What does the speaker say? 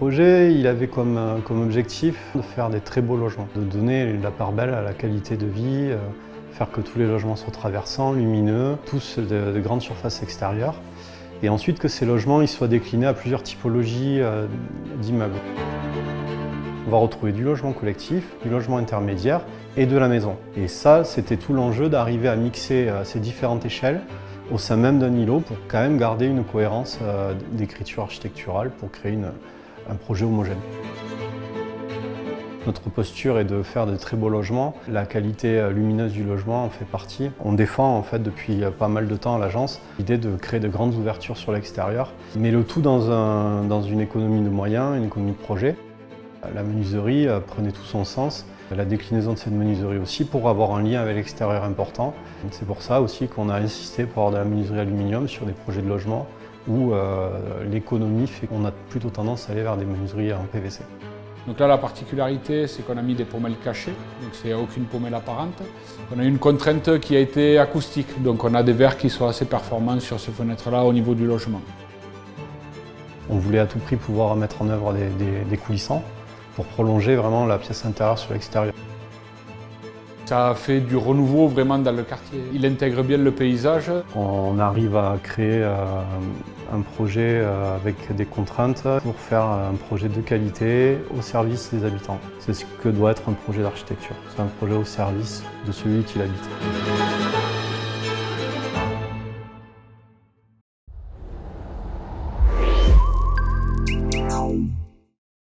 projet, il avait comme objectif de faire des très beaux logements, de donner la part belle à la qualité de vie, faire que tous les logements soient traversants, lumineux, tous de grandes surfaces extérieures. Et ensuite que ces logements ils soient déclinés à plusieurs typologies d'immeubles. On va retrouver du logement collectif, du logement intermédiaire et de la maison. Et ça, c'était tout l'enjeu d'arriver à mixer ces différentes échelles au sein même d'un îlot pour quand même garder une cohérence d'écriture architecturale pour créer un projet homogène. Notre posture est de faire de très beaux logements. La qualité lumineuse du logement en fait partie. On défend en fait depuis pas mal de temps à l'agence l'idée de créer de grandes ouvertures sur l'extérieur, mais le tout dans une économie de moyens, une économie de projet. La menuiserie prenait tout son sens, la déclinaison de cette menuiserie aussi pour avoir un lien avec l'extérieur important. C'est pour ça aussi qu'on a insisté pour avoir de la menuiserie aluminium sur des projets de logement où l'économie fait qu'on a plutôt tendance à aller vers des menuiseries en PVC. Donc là, la particularité, c'est qu'on a mis des pommelles cachées, donc c'est aucune pommelle apparente. On a une contrainte qui a été acoustique, donc on a des verres qui sont assez performants sur ces fenêtres-là au niveau du logement. On voulait à tout prix pouvoir mettre en œuvre des coulissants pour prolonger vraiment la pièce intérieure sur l'extérieur. Ça fait du renouveau vraiment dans le quartier. Il intègre bien le paysage. On arrive à créer un projet avec des contraintes pour faire un projet de qualité au service des habitants. C'est ce que doit être un projet d'architecture. C'est un projet au service de celui qui l'habite.